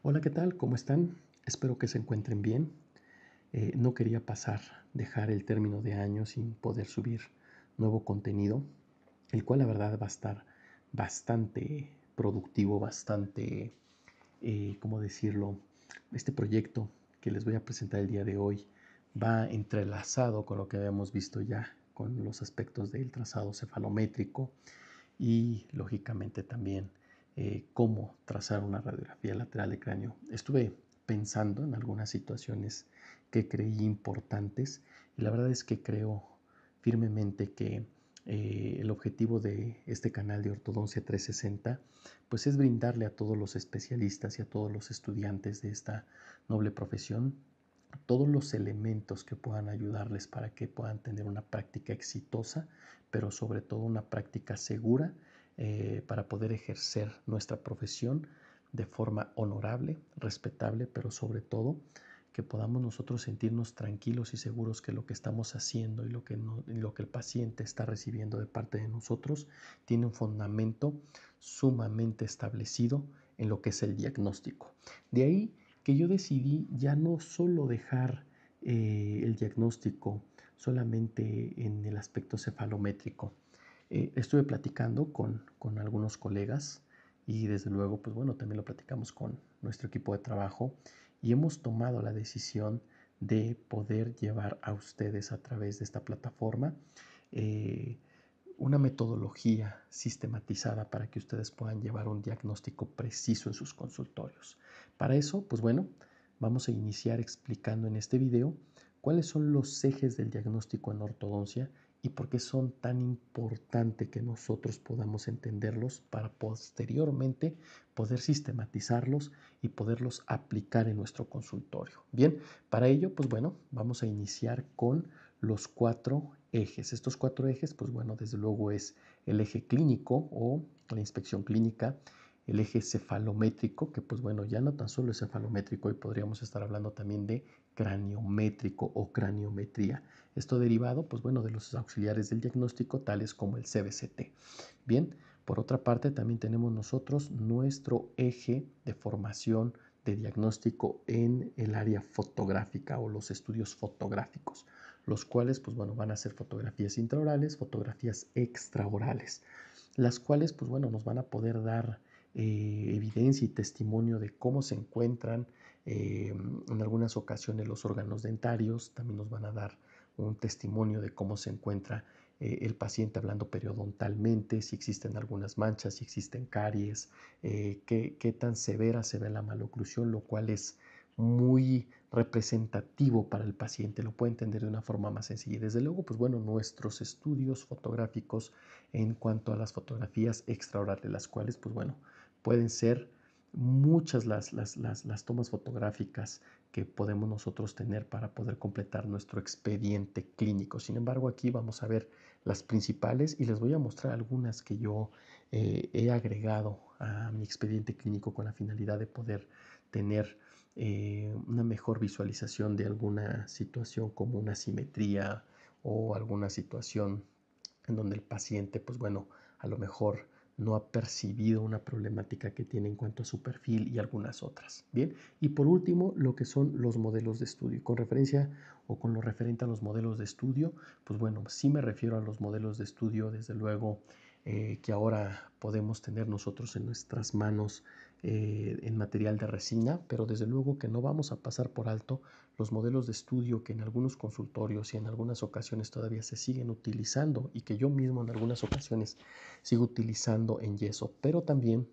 Hola, ¿qué tal? ¿Cómo están? Espero que se encuentren bien. No quería dejar el término de año sin poder subir nuevo contenido, el cual la verdad va a estar bastante productivo, bastante, ¿cómo decirlo? Este proyecto que les voy a presentar el día de hoy va entrelazado con lo que habíamos visto ya, con los aspectos del trazado cefalométrico y lógicamente también cómo trazar una radiografía lateral de cráneo. Estuve pensando en algunas situaciones que creí importantes y la verdad es que creo firmemente que el objetivo de este canal de Ortodoncia 360 pues es brindarle a todos los especialistas y a todos los estudiantes de esta noble profesión todos los elementos que puedan ayudarles para que puedan tener una práctica exitosa, pero sobre todo una práctica segura para poder ejercer nuestra profesión de forma honorable, respetable, pero sobre todo que podamos nosotros sentirnos tranquilos y seguros que lo que estamos haciendo y lo que el paciente está recibiendo de parte de nosotros tiene un fundamento sumamente establecido en lo que es el diagnóstico. De ahí que yo decidí ya no solo dejar el diagnóstico solamente en el aspecto cefalométrico. Estuve platicando con algunos colegas y desde luego, pues bueno, también lo platicamos con nuestro equipo de trabajo y hemos tomado la decisión de poder llevar a ustedes a través de esta plataforma eh, una metodología sistematizada para que ustedes puedan llevar un diagnóstico preciso en sus consultorios. Para eso, pues bueno, vamos a iniciar explicando en este video cuáles son los ejes del diagnóstico en ortodoncia y por qué son tan importantes que nosotros podamos entenderlos para posteriormente poder sistematizarlos y poderlos aplicar en nuestro consultorio. Bien, para ello, pues bueno, vamos a iniciar con los 4 ejes. Estos 4 ejes, pues bueno, desde luego es el eje clínico o la inspección clínica, el eje cefalométrico, que pues bueno, ya no tan solo es cefalométrico, y podríamos estar hablando también de craniométrico o craniometría. Esto derivado, pues bueno, de los auxiliares del diagnóstico, tales como el CBCT. Bien, por otra parte, también tenemos nosotros nuestro eje de formación de diagnóstico en el área fotográfica o los estudios fotográficos, los cuales pues bueno van a ser fotografías intraorales, fotografías extraorales, las cuales pues bueno nos van a poder dar evidencia y testimonio de cómo se encuentran en algunas ocasiones los órganos dentarios, también nos van a dar un testimonio de cómo se encuentra el paciente hablando periodontalmente, si existen algunas manchas, si existen caries, qué tan severa se ve la maloclusión, lo cual es muy representativo para el paciente, lo puede entender de una forma más sencilla. Y desde luego, pues bueno, nuestros estudios fotográficos en cuanto a las fotografías extraorales, las cuales, pues bueno, pueden ser muchas las tomas fotográficas que podemos nosotros tener para poder completar nuestro expediente clínico. Sin embargo, aquí vamos a ver las principales y les voy a mostrar algunas que yo he agregado a mi expediente clínico con la finalidad de poder tener una mejor visualización de alguna situación como una simetría o alguna situación en donde el paciente, pues bueno, a lo mejor no ha percibido una problemática que tiene en cuanto a su perfil y algunas otras. Bien, y por último, lo que son los modelos de estudio. Con referencia o con lo referente a los modelos de estudio, pues bueno, sí me refiero a los modelos de estudio, desde luego, que ahora podemos tener nosotros en nuestras manos en material de resina, pero desde luego que no vamos a pasar por alto los modelos de estudio que en algunos consultorios y en algunas ocasiones todavía se siguen utilizando y que yo mismo en algunas ocasiones sigo utilizando en yeso, pero también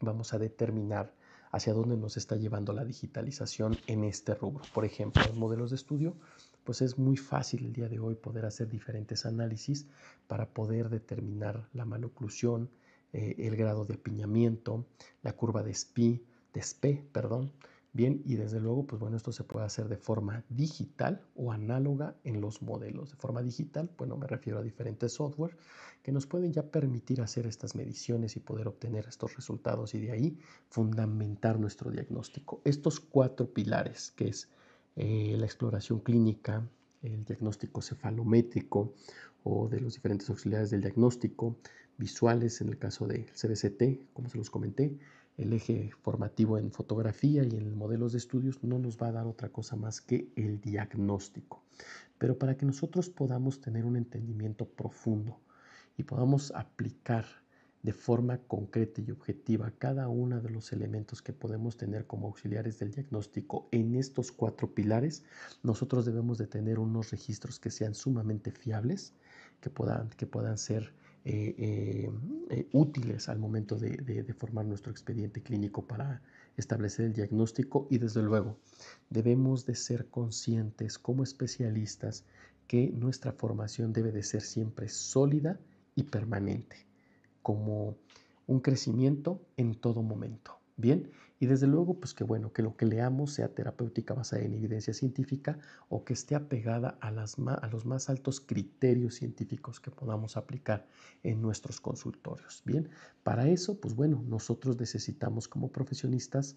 vamos a determinar hacia dónde nos está llevando la digitalización en este rubro. Por ejemplo, en modelos de estudio, pues es muy fácil el día de hoy poder hacer diferentes análisis para poder determinar la maloclusión, el grado de apiñamiento, la curva de SPE, perdón. Bien, y desde luego, pues bueno, esto se puede hacer de forma digital o análoga en los modelos. De forma digital, bueno, me refiero a diferentes software que nos pueden ya permitir hacer estas mediciones y poder obtener estos resultados y de ahí fundamentar nuestro diagnóstico. Estos 4 pilares, que es la exploración clínica, el diagnóstico cefalométrico o de los diferentes auxiliares del diagnóstico, visuales en el caso del CBCT, como se los comenté, el eje formativo en fotografía y en modelos de estudios no nos va a dar otra cosa más que el diagnóstico. Pero para que nosotros podamos tener un entendimiento profundo y podamos aplicar de forma concreta y objetiva cada uno de los elementos que podemos tener como auxiliares del diagnóstico en estos 4 pilares, nosotros debemos de tener unos registros que sean sumamente fiables, que puedan ser útiles al momento de formar nuestro expediente clínico para establecer el diagnóstico. Y desde luego debemos de ser conscientes como especialistas que nuestra formación debe de ser siempre sólida y permanente, como un crecimiento en todo momento. Bien, y desde luego, pues que bueno, que lo que leamos sea terapéutica basada en evidencia científica o que esté apegada a los más altos criterios científicos que podamos aplicar en nuestros consultorios. Bien, para eso, pues bueno, nosotros necesitamos como profesionistas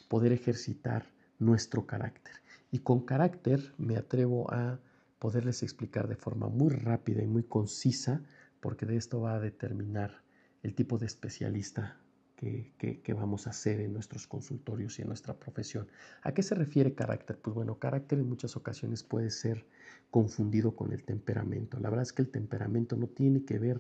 poder ejercitar nuestro carácter. Y con carácter me atrevo a poderles explicar de forma muy rápida y muy concisa, porque de esto va a determinar el tipo de especialista que vamos a ser en nuestros consultorios y en nuestra profesión. ¿A qué se refiere carácter? Pues bueno, carácter en muchas ocasiones puede ser confundido con el temperamento. La verdad es que el temperamento no tiene que ver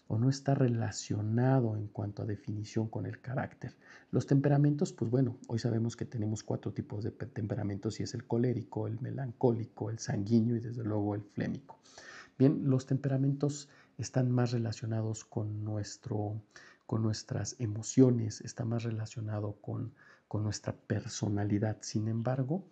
o no está relacionado en cuanto a definición con el carácter. Los temperamentos, pues bueno, hoy sabemos que tenemos 4 tipos de temperamentos y es el colérico, el melancólico, el sanguíneo y desde luego el flémico. Bien, los temperamentos están más relacionados con nuestras emociones, está más relacionado con nuestra personalidad. Sin embargo,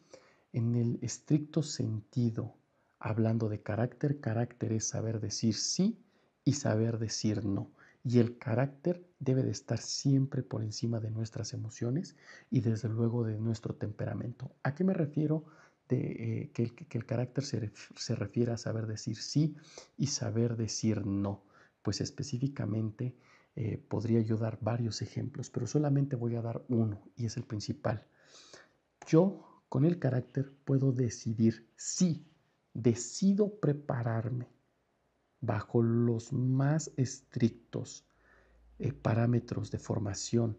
en el estricto sentido, hablando de carácter, carácter es saber decir sí y saber decir no. Y el carácter debe de estar siempre por encima de nuestras emociones y desde luego de nuestro temperamento. ¿A qué me refiero? Que el carácter se refiere a saber decir sí y saber decir no. Pues específicamente podría yo dar varios ejemplos, pero solamente voy a dar uno y es el principal. Yo con el carácter puedo decidir si decido prepararme bajo los más estrictos parámetros de formación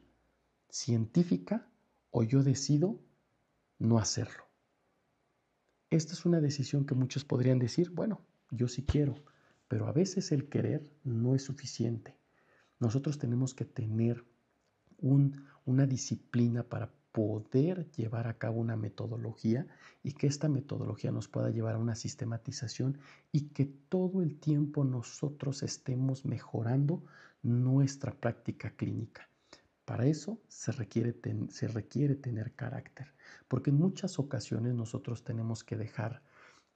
científica o yo decido no hacerlo. Esta es una decisión que muchos podrían decir, bueno, yo sí quiero, pero a veces el querer no es suficiente. Nosotros tenemos que tener una disciplina para poder llevar a cabo una metodología y que esta metodología nos pueda llevar a una sistematización y que todo el tiempo nosotros estemos mejorando nuestra práctica clínica. Para eso se requiere tener carácter, porque en muchas ocasiones nosotros tenemos que dejar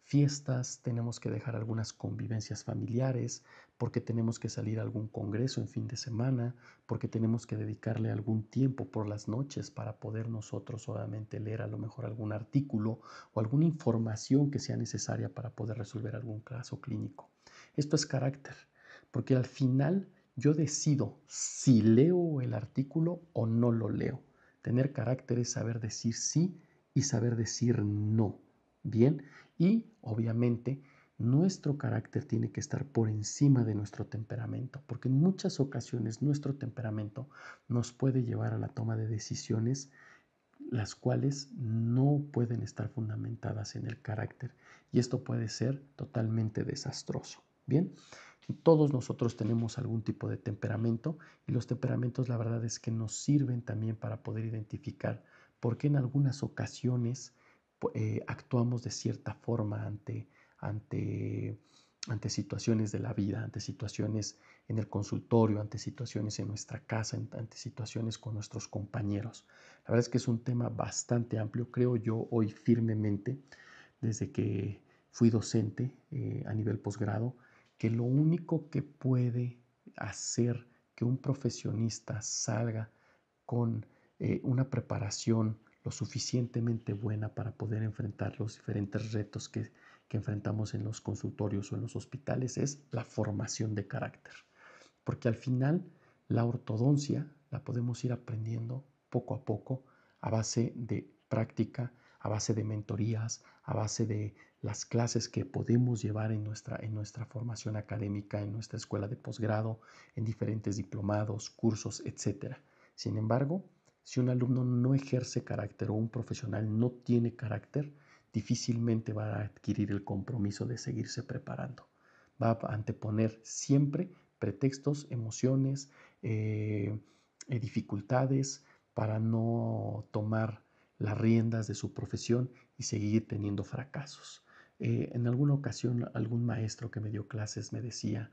fiestas, tenemos que dejar algunas convivencias familiares, porque tenemos que salir a algún congreso en fin de semana, porque tenemos que dedicarle algún tiempo por las noches para poder nosotros obviamente leer a lo mejor algún artículo o alguna información que sea necesaria para poder resolver algún caso clínico. Esto es carácter, porque al final yo decido si leo el artículo o no lo leo. Tener carácter es saber decir sí y saber decir no. Bien, y obviamente nuestro carácter tiene que estar por encima de nuestro temperamento, porque en muchas ocasiones nuestro temperamento nos puede llevar a la toma de decisiones las cuales no pueden estar fundamentadas en el carácter y esto puede ser totalmente desastroso. Bien, todos nosotros tenemos algún tipo de temperamento y los temperamentos la verdad es que nos sirven también para poder identificar por qué en algunas ocasiones actuamos de cierta forma ante, ante situaciones de la vida, ante situaciones en el consultorio, ante situaciones en nuestra casa, ante situaciones con nuestros compañeros. La verdad es que es un tema bastante amplio, creo yo hoy firmemente, desde que fui docente a nivel posgrado, que lo único que puede hacer que un profesionista salga con una preparación lo suficientemente buena para poder enfrentar los diferentes retos que enfrentamos en los consultorios o en los hospitales es la formación de carácter. Porque al final la ortodoncia la podemos ir aprendiendo poco a poco a base de práctica, a base de mentorías, a base de las clases que podemos llevar en nuestra formación académica, en nuestra escuela de posgrado, en diferentes diplomados, cursos, etc. Sin embargo, si un alumno no ejerce carácter o un profesional no tiene carácter, difícilmente va a adquirir el compromiso de seguirse preparando. Va a anteponer siempre pretextos, emociones, dificultades para no tomar las riendas de su profesión y seguir teniendo fracasos. En alguna ocasión algún maestro que me dio clases me decía,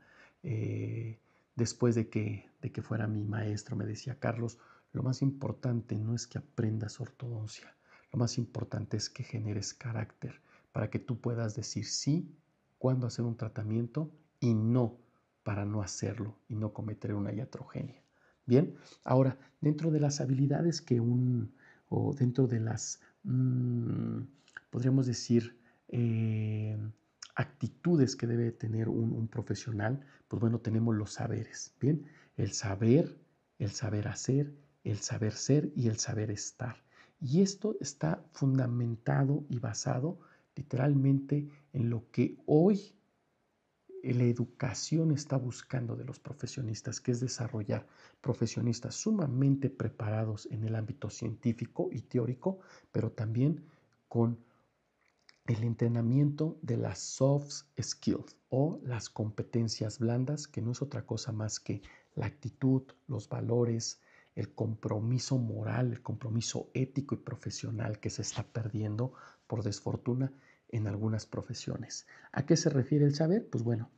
después de que fuera mi maestro, me decía: Carlos, lo más importante no es que aprendas ortodoncia, lo más importante es que generes carácter para que tú puedas decir sí cuándo hacer un tratamiento y no para no hacerlo y no cometer una iatrogenia. Bien, ahora, dentro de las habilidades o dentro de las, podríamos decir, eh, actitudes que debe tener un profesional, pues bueno, tenemos los saberes, ¿bien? El saber hacer, el saber ser y el saber estar. Y esto está fundamentado y basado literalmente en lo que hoy la educación está buscando de los profesionistas, que es desarrollar profesionistas sumamente preparados en el ámbito científico y teórico, pero también con el entrenamiento de las soft skills o las competencias blandas, que no es otra cosa más que la actitud, los valores, el compromiso moral, el compromiso ético y profesional que se está perdiendo por desfortuna en algunas profesiones. ¿A qué se refiere el saber? Pues bueno,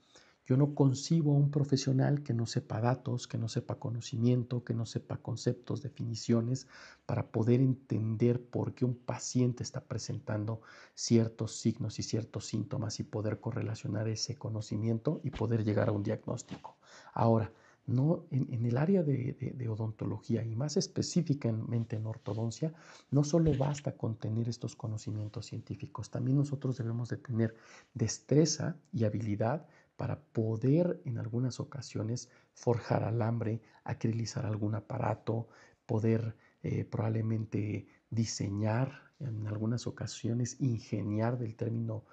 yo no concibo a un profesional que no sepa datos, que no sepa conocimiento, que no sepa conceptos, definiciones, para poder entender por qué un paciente está presentando ciertos signos y ciertos síntomas y poder correlacionar ese conocimiento y poder llegar a un diagnóstico. Ahora, no, en el área de odontología y más específicamente en ortodoncia, no solo basta con tener estos conocimientos científicos, también nosotros debemos de tener destreza y habilidad para poder en algunas ocasiones forjar alambre, acrilizar algún aparato, poder probablemente diseñar, en algunas ocasiones ingeniar, del término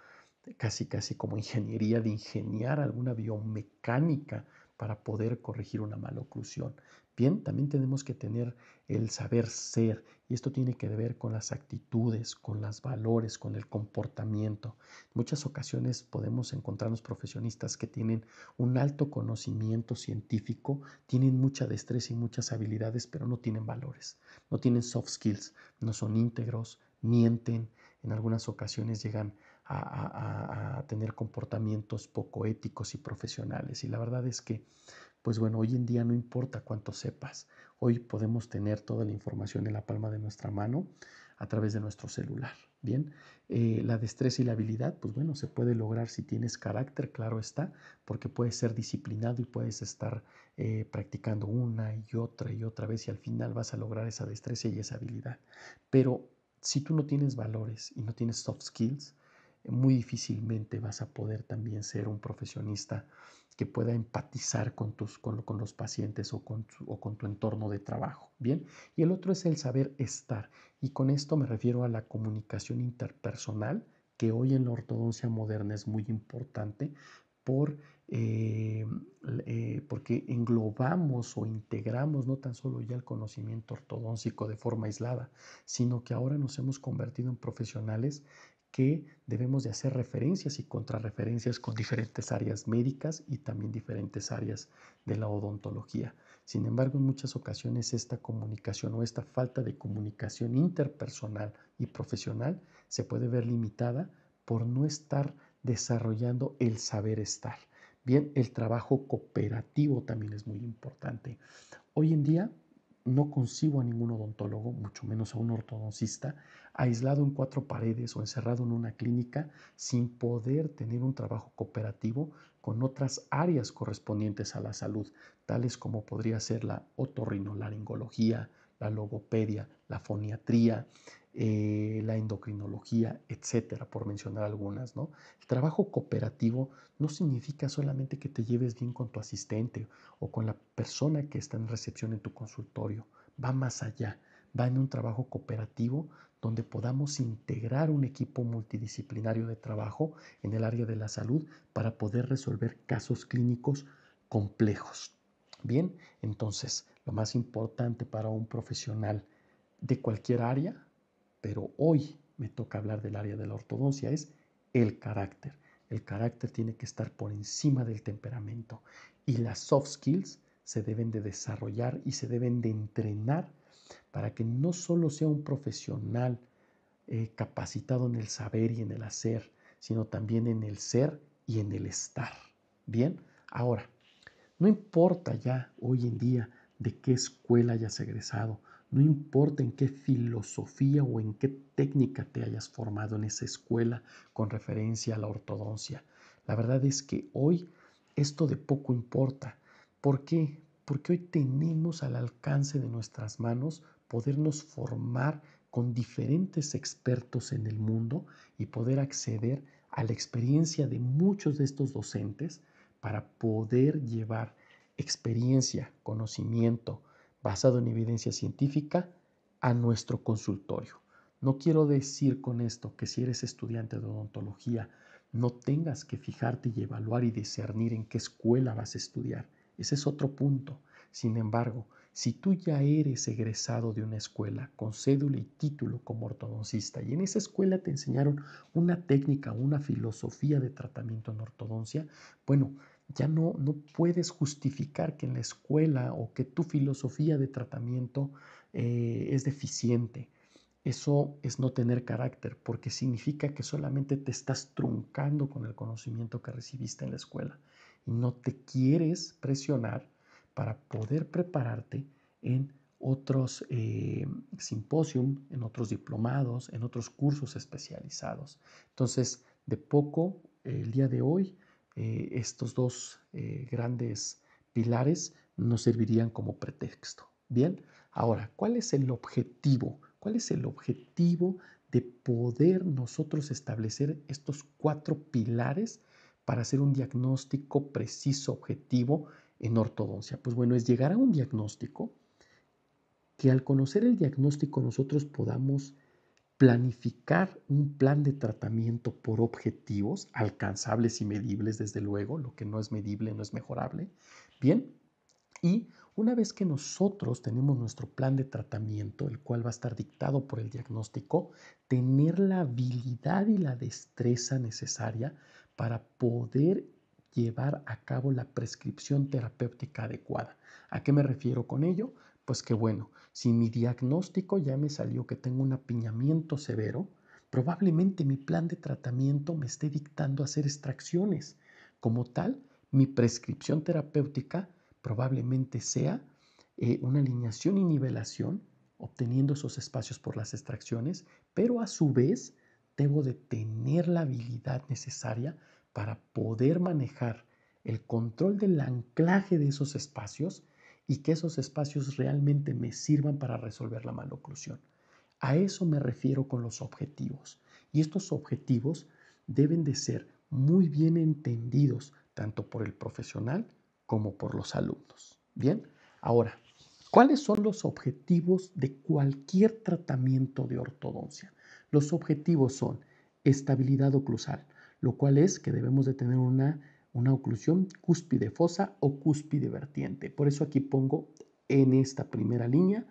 casi casi como ingeniería, de ingeniar alguna biomecánica para poder corregir una maloclusión. Bien, también tenemos que tener el saber ser, y esto tiene que ver con las actitudes, con los valores, con el comportamiento. En muchas ocasiones podemos encontrarnos profesionistas que tienen un alto conocimiento científico, tienen mucha destreza y muchas habilidades, pero no tienen valores, no tienen soft skills, no son íntegros, mienten, en algunas ocasiones llegan a tener comportamientos poco éticos y profesionales. Y la verdad es que, pues bueno, hoy en día no importa cuánto sepas, hoy podemos tener toda la información en la palma de nuestra mano a través de nuestro celular. Bien, la destreza y la habilidad, pues bueno, se puede lograr si tienes carácter, claro está, porque puedes ser disciplinado y puedes estar practicando una y otra vez y al final vas a lograr esa destreza y esa habilidad. Pero si tú no tienes valores y no tienes soft skills, muy difícilmente vas a poder también ser un profesionista que pueda empatizar con los pacientes o con tu entorno de trabajo. Bien, y el otro es el saber estar. Y con esto me refiero a la comunicación interpersonal, que hoy en la ortodoncia moderna es muy importante por, eh, porque englobamos o integramos no tan solo ya el conocimiento ortodóntico de forma aislada, sino que ahora nos hemos convertido en profesionales que debemos de hacer referencias y contrarreferencias con diferentes áreas médicas y también diferentes áreas de la odontología. Sin embargo, en muchas ocasiones esta comunicación o esta falta de comunicación interpersonal y profesional se puede ver limitada por no estar desarrollando el saber estar. Bien, el trabajo cooperativo también es muy importante. Hoy en día no concibo a ningún odontólogo, mucho menos a un ortodoncista, aislado en cuatro paredes o encerrado en una clínica sin poder tener un trabajo cooperativo con otras áreas correspondientes a la salud, tales como podría ser la otorrinolaringología, la logopedia, la foniatría, la endocrinología, etcétera, por mencionar algunas, ¿no? El trabajo cooperativo no significa solamente que te lleves bien con tu asistente o con la persona que está en recepción en tu consultorio. Va más allá, va en un trabajo cooperativo donde podamos integrar un equipo multidisciplinario de trabajo en el área de la salud para poder resolver casos clínicos complejos. Bien, entonces lo más importante para un profesional de cualquier área, pero hoy me toca hablar del área de la ortodoncia, es el carácter. El carácter tiene que estar por encima del temperamento y las soft skills se deben de desarrollar y se deben de entrenar para que no solo sea un profesional capacitado en el saber y en el hacer, sino también en el ser y en el estar. Bien, ahora, no importa ya hoy en día de qué escuela hayas egresado, no importa en qué filosofía o en qué técnica te hayas formado en esa escuela con referencia a la ortodoncia. La verdad es que hoy esto de poco importa. ¿Por qué? Porque hoy tenemos al alcance de nuestras manos podernos formar con diferentes expertos en el mundo y poder acceder a la experiencia de muchos de estos docentes para poder llevar experiencia, conocimiento basado en evidencia científica a nuestro consultorio. No quiero decir con esto que si eres estudiante de odontología no tengas que fijarte y evaluar y discernir en qué escuela vas a estudiar. Ese es otro punto. Sin embargo, si tú ya eres egresado de una escuela con cédula y título como ortodoncista y en esa escuela te enseñaron una técnica, una filosofía de tratamiento en ortodoncia, bueno, ya no puedes justificar que en la escuela o que tu filosofía de tratamiento es deficiente. Eso es no tener carácter, porque significa que solamente te estás truncando con el conocimiento que recibiste en la escuela y no te quieres presionar para poder prepararte en otros simposios, en otros diplomados, en otros cursos especializados. Entonces, de poco, el día de hoy, estos dos grandes pilares nos servirían como pretexto. Bien, ahora, ¿cuál es el objetivo? ¿Cuál es el objetivo de poder nosotros establecer estos 4 pilares para hacer un diagnóstico preciso, objetivo en ortodoncia? Pues bueno, es llegar a un diagnóstico que al conocer el diagnóstico nosotros podamos planificar un plan de tratamiento por objetivos alcanzables y medibles, desde luego, lo que no es medible no es mejorable. Bien, y una vez que nosotros tenemos nuestro plan de tratamiento, el cual va a estar dictado por el diagnóstico, tener la habilidad y la destreza necesaria para poder llevar a cabo la prescripción terapéutica adecuada. ¿A qué me refiero con ello? Pues que bueno, si mi diagnóstico ya me salió que tengo un apiñamiento severo, probablemente mi plan de tratamiento me esté dictando hacer extracciones. Como tal, mi prescripción terapéutica probablemente sea una alineación y nivelación, obteniendo esos espacios por las extracciones, pero a su vez debo de tener la habilidad necesaria para poder manejar el control del anclaje de esos espacios y que esos espacios realmente me sirvan para resolver la maloclusión. A eso me refiero con los objetivos. Y estos objetivos deben de ser muy bien entendidos tanto por el profesional como por los alumnos. Bien, ahora, ¿cuáles son los objetivos de cualquier tratamiento de ortodoncia? Los objetivos son estabilidad oclusal, lo cual es que debemos de tener una oclusión cúspide fosa o cúspide vertiente. Por eso aquí pongo en esta primera línea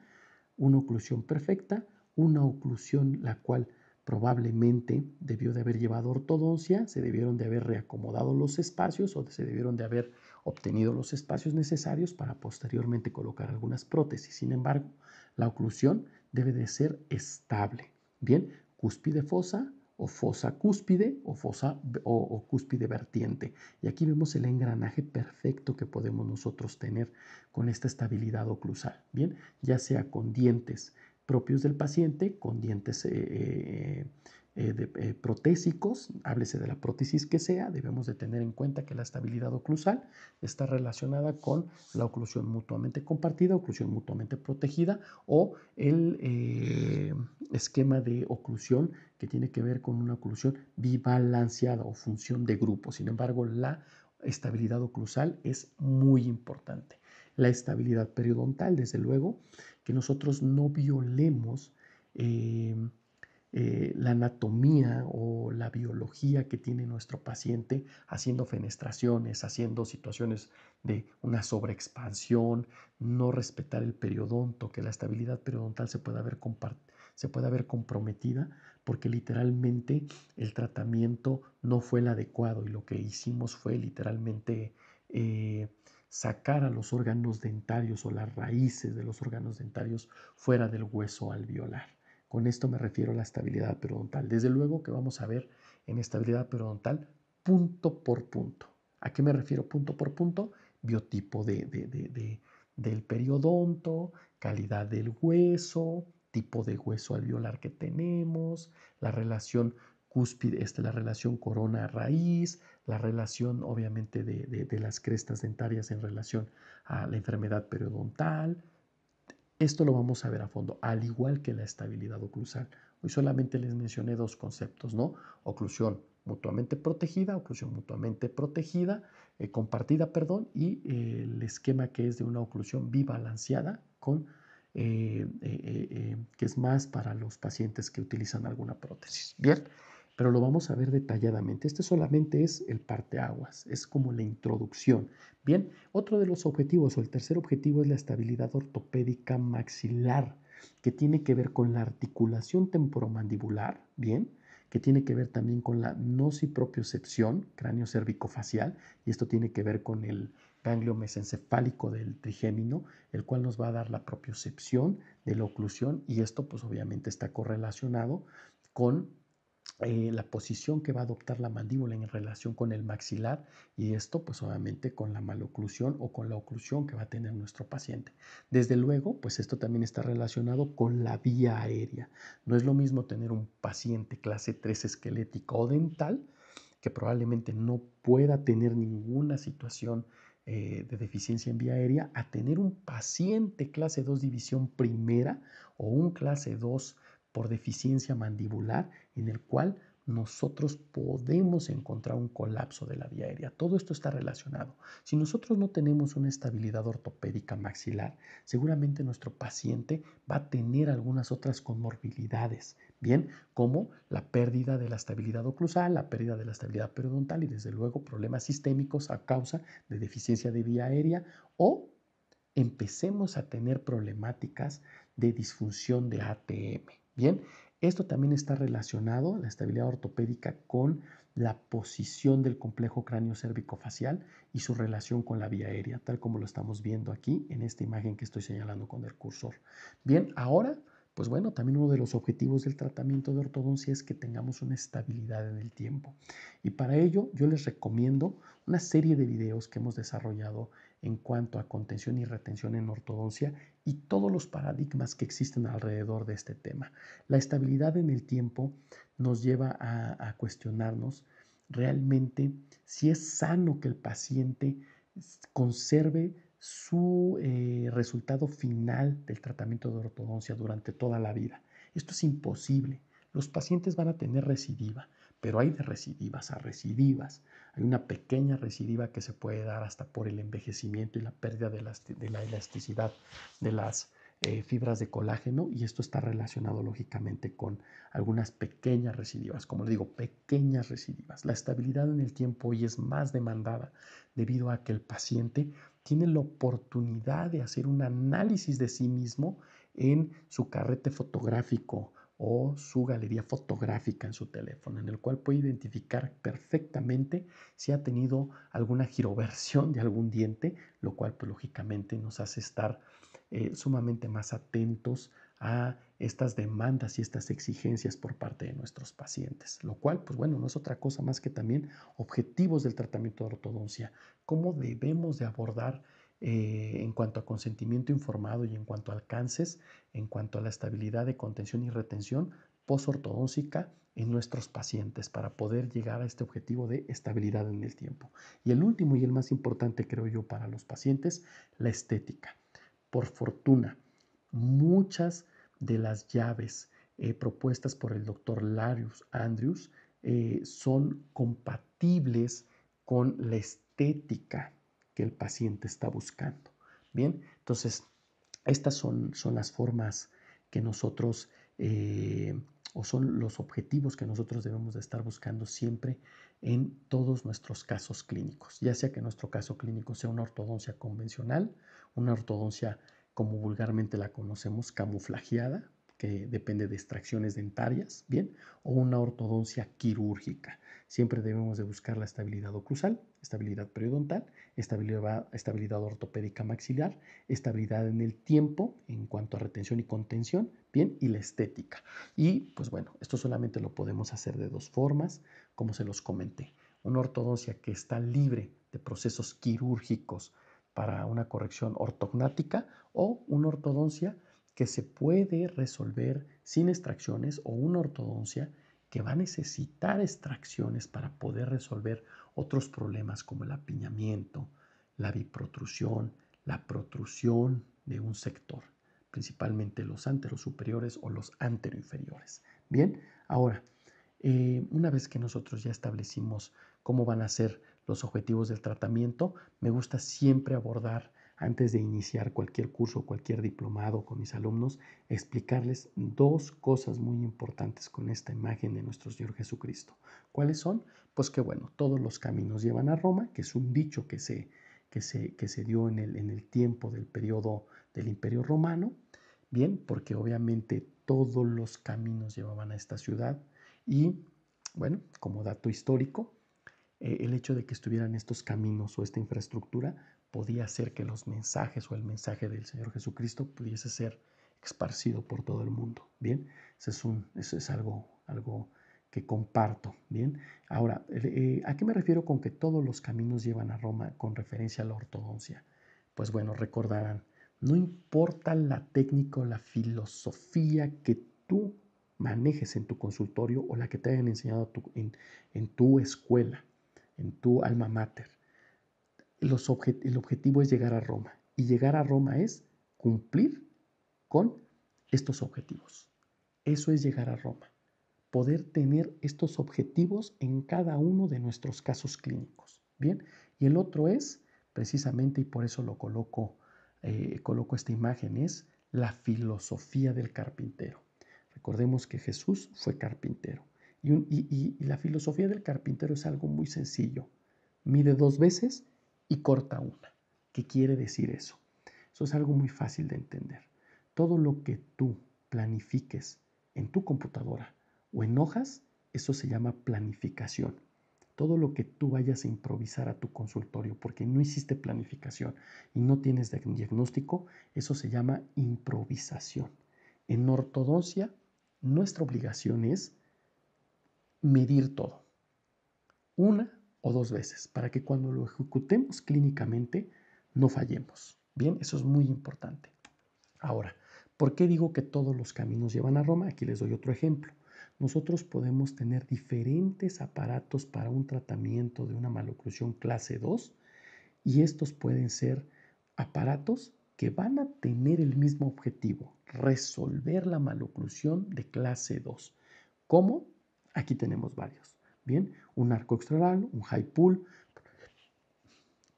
una oclusión perfecta, una oclusión la cual probablemente debió de haber llevado ortodoncia, se debieron de haber reacomodado los espacios o se debieron de haber obtenido los espacios necesarios para posteriormente colocar algunas prótesis. Sin embargo, la oclusión debe de ser estable. Bien, cúspide fosa o fosa cúspide o fosa o cúspide vertiente. Y aquí vemos el engranaje perfecto que podemos nosotros tener con esta estabilidad oclusal. Bien, ya sea con dientes propios del paciente, con dientes protésicos, háblese de la prótesis que sea, debemos de tener en cuenta que la estabilidad oclusal está relacionada con la oclusión mutuamente compartida, oclusión mutuamente protegida o el esquema de oclusión que tiene que ver con una oclusión bibalanceada o función de grupo. Sin embargo, la estabilidad oclusal es muy importante. La estabilidad periodontal, desde luego, que nosotros no violemos la anatomía o la biología que tiene nuestro paciente haciendo fenestraciones, haciendo situaciones de una sobreexpansión, no respetar el periodonto, que la estabilidad periodontal se pueda ver comprometida porque literalmente el tratamiento no fue el adecuado y lo que hicimos fue literalmente eh, sacar a los órganos dentarios o las raíces de los órganos dentarios fuera del hueso alveolar. Con esto me refiero a la estabilidad periodontal. Desde luego que vamos a ver en estabilidad periodontal punto por punto. ¿A qué me refiero punto por punto? Biotipo del periodonto, calidad del hueso, tipo de hueso alveolar que tenemos, la relación cúspide, la relación corona-raíz, la relación obviamente de las crestas dentarias en relación a la enfermedad periodontal. Esto lo vamos a ver a fondo, al igual que la estabilidad oclusal. Hoy solamente les mencioné dos conceptos, ¿no? Oclusión mutuamente protegida, compartida, perdón, y el esquema que es de una oclusión bibalanceada con que es más para los pacientes que utilizan alguna prótesis. Bien, pero lo vamos a ver detalladamente. Este solamente es el parteaguas, es como la introducción. Bien, otro de los objetivos o el tercer objetivo es la estabilidad ortopédica maxilar, que tiene que ver con la articulación temporomandibular, bien, que tiene que ver también con la nocipropiocepción cráneo cervicofacial, y esto tiene que ver con el ganglio mesencefálico del trigémino, el cual nos va a dar la propiocepción de la oclusión, y esto pues obviamente está correlacionado con la posición que va a adoptar la mandíbula en relación con el maxilar y esto pues obviamente con la maloclusión o con la oclusión que va a tener nuestro paciente. Desde luego pues esto también está relacionado con la vía aérea. No es lo mismo tener un paciente clase 3 esquelética o dental que probablemente no pueda tener ninguna situación de deficiencia en vía aérea a tener un paciente clase 2 división primera o un clase 2 por deficiencia mandibular en el cual nosotros podemos encontrar un colapso de la vía aérea. Todo esto está relacionado. Si nosotros no tenemos una estabilidad ortopédica maxilar, seguramente nuestro paciente va a tener algunas otras comorbilidades, bien, como la pérdida de la estabilidad oclusal, la pérdida de la estabilidad periodontal y desde luego problemas sistémicos a causa de deficiencia de vía aérea o empecemos a tener problemáticas de disfunción de ATM. Bien, esto también está relacionado, la estabilidad ortopédica, con la posición del complejo cráneo cérvico-facial y su relación con la vía aérea, tal como lo estamos viendo aquí en esta imagen que estoy señalando con el cursor. Bien, ahora, pues bueno, también uno de los objetivos del tratamiento de ortodoncia es que tengamos una estabilidad en el tiempo. Y para ello yo les recomiendo una serie de videos que hemos desarrollado en cuanto a contención y retención en ortodoncia y todos los paradigmas que existen alrededor de este tema. La estabilidad en el tiempo nos lleva a cuestionarnos realmente si es sano que el paciente conserve su resultado final del tratamiento de ortodoncia durante toda la vida. Esto es imposible. Los pacientes van a tener recidiva, pero hay de recidivas a recidivas. Hay una pequeña recidiva que se puede dar hasta por el envejecimiento y la pérdida de la elasticidad de las fibras de colágeno y esto está relacionado lógicamente con algunas pequeñas recidivas, como le digo, pequeñas recidivas. La estabilidad en el tiempo hoy es más demandada debido a que el paciente tiene la oportunidad de hacer un análisis de sí mismo en su carrete fotográfico o su galería fotográfica en su teléfono, en el cual puede identificar perfectamente si ha tenido alguna giroversión de algún diente, lo cual pues, lógicamente nos hace estar sumamente más atentos a estas demandas y estas exigencias por parte de nuestros pacientes, lo cual, pues bueno, no es otra cosa más que también objetivos del tratamiento de ortodoncia, cómo debemos de abordar en cuanto a consentimiento informado y en cuanto a alcances, en cuanto a la estabilidad de contención y retención posortodóntica en nuestros pacientes para poder llegar a este objetivo de estabilidad en el tiempo. Y el último y el más importante, creo yo, para los pacientes, la estética. Por fortuna, muchas de las llaves propuestas por el doctor Larius Andrews son compatibles con la estética que el paciente está buscando. Bien, entonces estas son las formas que nosotros o son los objetivos que nosotros debemos de estar buscando siempre en todos nuestros casos clínicos, ya sea que nuestro caso clínico sea una ortodoncia convencional, una ortodoncia como vulgarmente la conocemos, camuflajeada, que depende de extracciones dentarias, ¿bien? O una ortodoncia quirúrgica. Siempre debemos de buscar la estabilidad oclusal, estabilidad periodontal, estabilidad ortopédica maxilar, estabilidad en el tiempo en cuanto a retención y contención, ¿bien? Y la estética. Y pues bueno, esto solamente lo podemos hacer de dos formas, como se los comenté. Una ortodoncia que está libre de procesos quirúrgicos para una corrección ortognática o una ortodoncia que se puede resolver sin extracciones o una ortodoncia que va a necesitar extracciones para poder resolver otros problemas como el apiñamiento, la biprotrusión, la protrusión de un sector, principalmente los anterosuperiores o los anteroinferiores. Bien, ahora, una vez que nosotros ya establecimos cómo van a ser los objetivos del tratamiento, me gusta siempre abordar, antes de iniciar cualquier curso, cualquier diplomado con mis alumnos, explicarles dos cosas muy importantes con esta imagen de nuestro Señor Jesucristo. ¿Cuáles son? Pues que bueno, todos los caminos llevan a Roma, que es un dicho que se dio en el tiempo del periodo del Imperio Romano. Bien, porque obviamente todos los caminos llevaban a esta ciudad y, bueno, como dato histórico, el hecho de que estuvieran estos caminos o esta infraestructura podía hacer que los mensajes o el mensaje del Señor Jesucristo pudiese ser esparcido por todo el mundo. Bien, eso es algo que comparto. Bien, ahora, ¿a qué me refiero con que todos los caminos llevan a Roma con referencia a la ortodoncia? Pues bueno, recordarán, no importa la técnica o la filosofía que tú manejes en tu consultorio o la que te hayan enseñado en tu escuela, en tu alma mater. El objetivo es llegar a Roma y llegar a Roma es cumplir con estos objetivos. Eso es llegar a Roma, poder tener estos objetivos en cada uno de nuestros casos clínicos. Bien, y el otro es, precisamente, y por eso lo coloco esta imagen, es la filosofía del carpintero. Recordemos que Jesús fue carpintero y la filosofía del carpintero es algo muy sencillo. Mide 2 veces y corta una. ¿Qué quiere decir eso? Eso es algo muy fácil de entender. Todo lo que tú planifiques en tu computadora o en hojas, eso se llama planificación. Todo lo que tú vayas a improvisar a tu consultorio porque no hiciste planificación y no tienes diagnóstico, eso se llama improvisación. En ortodoncia, nuestra obligación es medir todo, una o 2 veces, para que cuando lo ejecutemos clínicamente no fallemos. Bien, eso es muy importante. Ahora, ¿por qué digo que todos los caminos llevan a Roma? Aquí les doy otro ejemplo. Nosotros podemos tener diferentes aparatos para un tratamiento de una maloclusión clase 2 y estos pueden ser aparatos que van a tener el mismo objetivo, resolver la maloclusión de clase 2. ¿Cómo? Aquí tenemos varios. Bien, un arco extraoral, un high pull,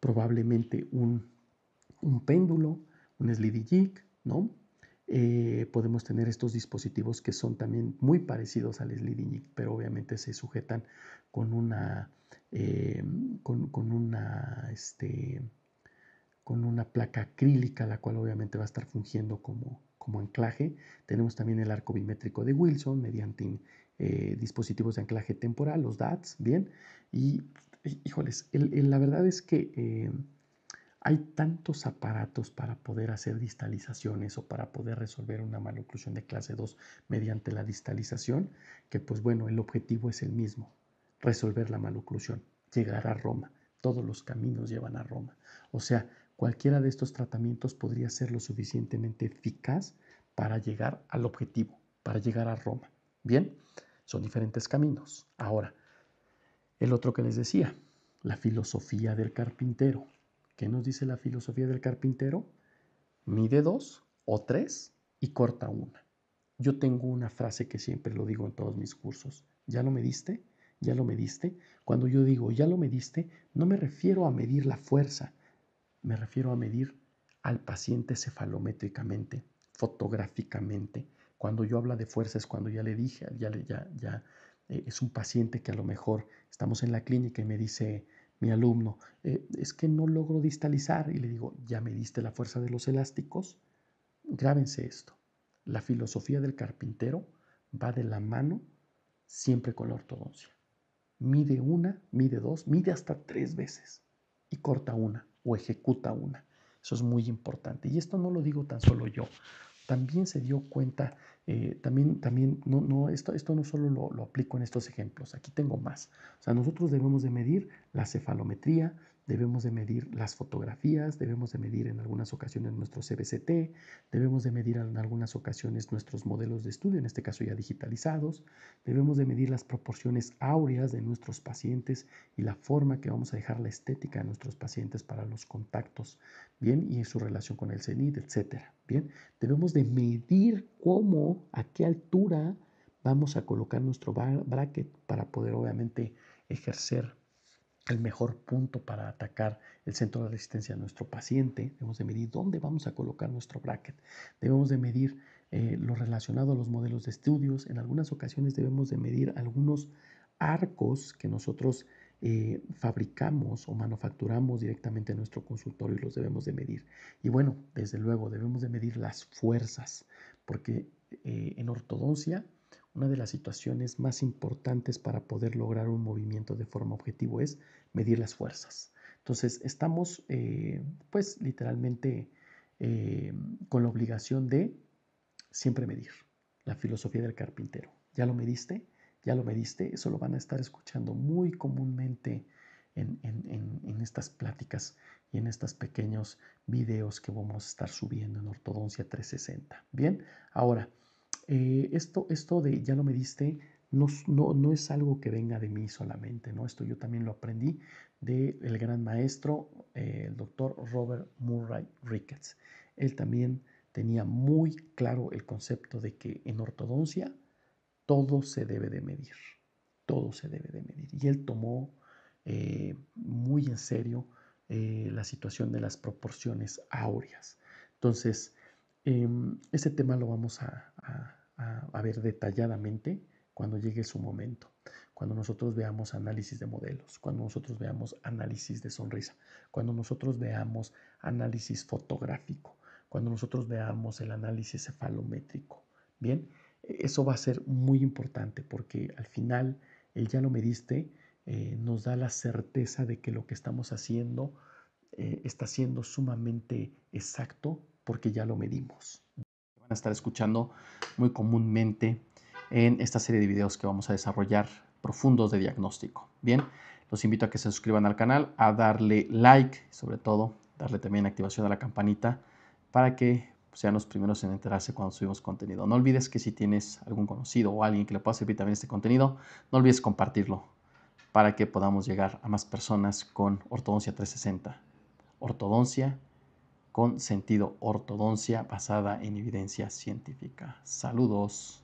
probablemente un péndulo, un slidey jig, ¿no? Podemos tener estos dispositivos que son también muy parecidos al slidey jig, pero obviamente se sujetan con una, con una placa acrílica, la cual obviamente va a estar fungiendo como anclaje. Tenemos también el arco bimétrico de Wilson mediante dispositivos de anclaje temporal, los DATs, bien. Y, híjoles, la verdad es que hay tantos aparatos para poder hacer distalizaciones o para poder resolver una maloclusión de clase 2 mediante la distalización, que pues bueno, el objetivo es el mismo, resolver la maloclusión, llegar a Roma. Todos los caminos llevan a Roma. O sea, cualquiera de estos tratamientos podría ser lo suficientemente eficaz para llegar al objetivo, para llegar a Roma. Bien, son diferentes caminos. Ahora, el otro que les decía, la filosofía del carpintero. ¿Qué nos dice la filosofía del carpintero? Mide 2 o 3 y corta una. Yo tengo una frase que siempre lo digo en todos mis cursos. ¿Ya lo mediste? ¿Ya lo mediste? Cuando yo digo ya lo mediste, no me refiero a medir la fuerza, me refiero a medir al paciente cefalométricamente, fotográficamente, Cuando yo hablo de fuerza es cuando ya le dije, es un paciente que a lo mejor estamos en la clínica y me dice mi alumno, es que no logro distalizar. Y le digo, ¿ya me diste la fuerza de los elásticos? Grábense esto. La filosofía del carpintero va de la mano siempre con la ortodoncia. Mide una, mide dos, mide hasta 3 veces y corta una o ejecuta una. Eso es muy importante. Y esto no lo digo tan solo yo. También se dio cuenta, esto no solo lo aplico en estos ejemplos, aquí tengo más. O sea, nosotros debemos de medir la cefalometría, debemos de medir las fotografías, debemos de medir en algunas ocasiones nuestro CBCT, debemos de medir en algunas ocasiones nuestros modelos de estudio, en este caso ya digitalizados, debemos de medir las proporciones áureas de nuestros pacientes y la forma que vamos a dejar la estética de nuestros pacientes para los contactos, bien, y su relación con el cenit, etcétera, bien. Debemos de medir cómo, a qué altura vamos a colocar nuestro bracket para poder obviamente ejercer el mejor punto para atacar el centro de resistencia de nuestro paciente. Debemos de medir dónde vamos a colocar nuestro bracket. Debemos de medir lo relacionado a los modelos de estudios. En algunas ocasiones debemos de medir algunos arcos que nosotros fabricamos o manufacturamos directamente en nuestro consultorio y los debemos de medir. Y bueno, desde luego debemos de medir las fuerzas, porque en ortodoncia una de las situaciones más importantes para poder lograr un movimiento de forma objetiva es medir las fuerzas. Entonces, estamos pues literalmente con la obligación de siempre medir. La filosofía del carpintero. ¿Ya lo mediste? ¿Ya lo mediste? Eso lo van a estar escuchando muy comúnmente en estas pláticas y en estos pequeños videos que vamos a estar subiendo en Ortodoncia 360. Bien, ahora, esto de ya lo mediste no es algo que venga de mí solamente, ¿no? Esto yo también lo aprendí del gran maestro, el doctor Robert Murray Ricketts. Él también tenía muy claro el concepto de que en ortodoncia todo se debe de medir, todo se debe de medir. Y él tomó muy en serio la situación de las proporciones áureas. Entonces, ese tema lo vamos a ver detalladamente cuando llegue su momento, cuando nosotros veamos análisis de modelos, cuando nosotros veamos análisis de sonrisa, cuando nosotros veamos análisis fotográfico, cuando nosotros veamos el análisis cefalométrico. Bien, eso va a ser muy importante porque al final el ya lo mediste nos da la certeza de que lo que estamos haciendo está siendo sumamente exacto porque ya lo medimos. Van a estar escuchando muy comúnmente en esta serie de videos que vamos a desarrollar profundos de diagnóstico. Bien, los invito a que se suscriban al canal, a darle like, sobre todo darle también activación a la campanita para que sean los primeros en enterarse cuando subimos contenido. No olvides que si tienes algún conocido o alguien que le pueda servir también este contenido, no olvides compartirlo para que podamos llegar a más personas con Ortodoncia 360. Ortodoncia con sentido, ortodoncia basada en evidencia científica. Saludos.